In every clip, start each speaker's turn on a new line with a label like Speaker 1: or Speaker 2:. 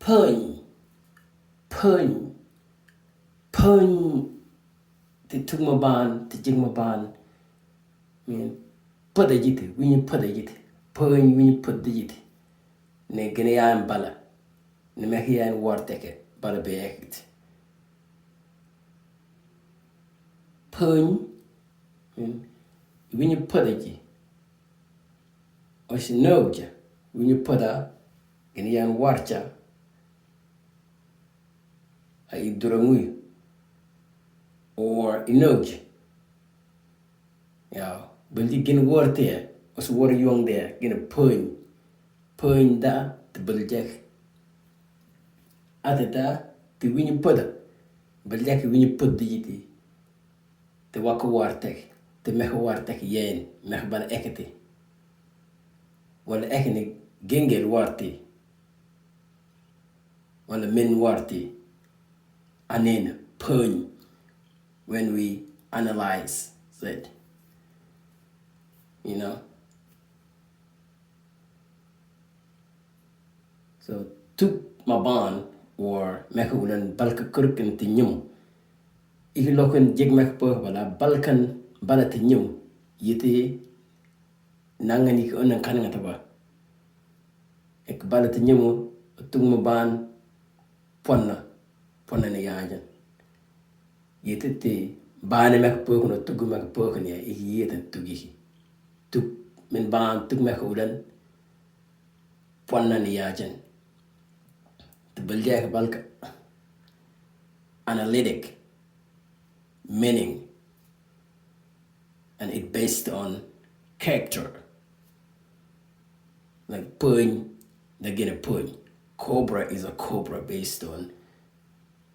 Speaker 1: Pooñ, Pooñ, Pooñ, te tuk Maban, te jig Maban, min pada jiti, winyi pada jiti, Pooñ winyi pada jiti, ne gene yan bala, ne mek yan war teke, bala be ekiti. Pooñ, winyi pada ji, osi nogja, winyi pada, gene yan warcha, ay durangui, or inoj. Yeah, but you can work there, was war young there, get a point that the bulljack. At that, the winning pudder, but like when you put the waka wartek, the mecha wartek yen, mechban ekete. Well, ekene gengel warti, well, the men warti, and then pun when we analyze it, you know. So tuk Maban or mekulan balka kurkin tinyum. Iki loken jig mek po bala balkan bala tinyum yiti nangani ko nang kanang taba. Ek bala tinyum tuk Maban ponna ni yajan. Yiti te bane mek po kuno tugu mek po kuno iki yitan tugi. Tuk min ban tuk mekulan ponna ni yajan. The Belgian Balka analytic meaning, and it based on character. Like Pooñ, they get a Pooñ. Cobra is a cobra based on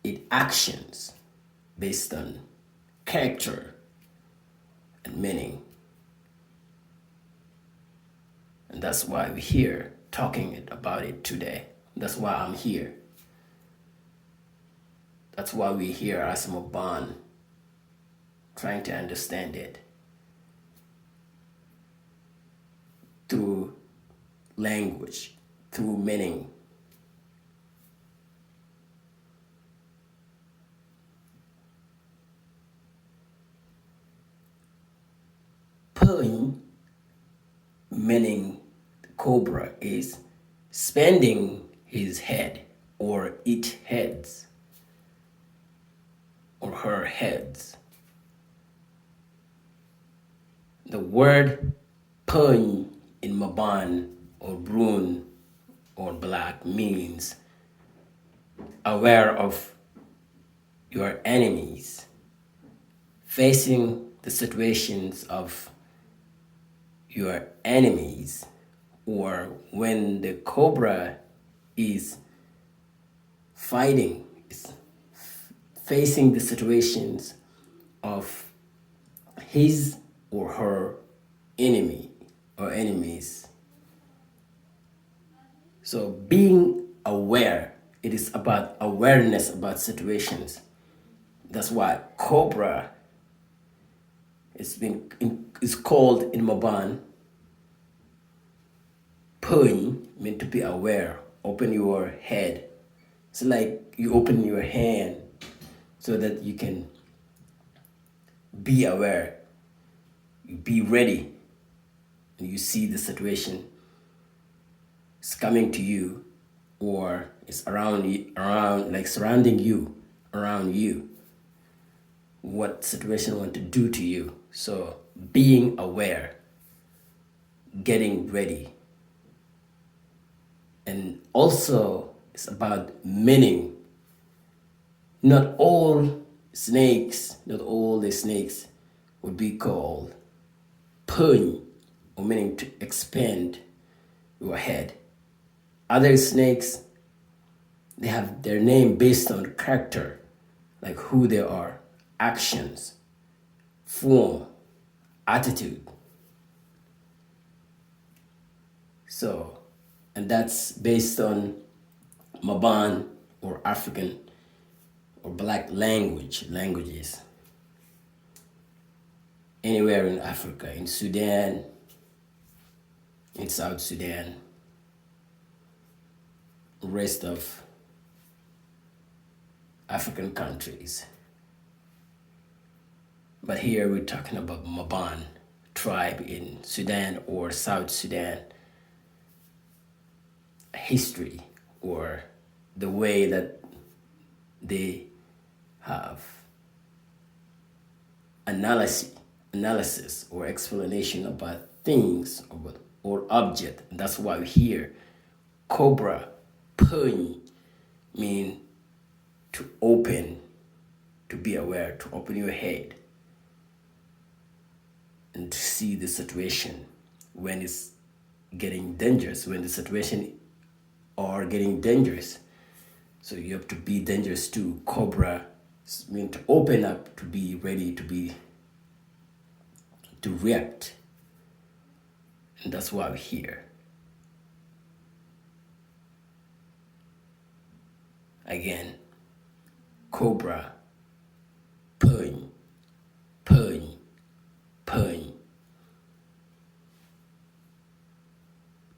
Speaker 1: its actions, based on character and meaning. And that's why we're here talking about it today. That's why I'm here. That's why we're here as Maban, trying to understand it through language, through meaning. Pooñ, meaning cobra, is spending his head or its heads or her heads. The word Pooñ in Maban or Brun or Black means aware of your enemies, facing the situations of your enemies, or when the cobra is fighting, is facing the situations of his or her enemy or enemies. So being aware, it is about awareness about situations. That's why cobra is called in Maban Pooñ, meant to be aware. Open your head. It's like you open your hand so that you can be aware, you be ready, and you see the situation is coming to you or it's around like surrounding you, around you, what situation want to do to you. So being aware, getting ready. And also it's about meaning. Not all the snakes would be called Pooñ, or meaning to expand your head. Other snakes, they have their name based on character, like who they are, actions, form, attitude. So, and that's based on Maban or African or Black languages. Anywhere in Africa, in Sudan, in South Sudan, rest of African countries. But here we're talking about Maban tribe in Sudan or South Sudan history, or the way that they have analysis or explanation about things or object. And that's why we hear Cobra, Pooñ mean to open, to be aware, to open your head and to see the situation when it's getting dangerous, when the situation are getting dangerous. So you have to be dangerous too. Cobra mean to open up, to be ready, to react. And that's why we're here. Again, Cobra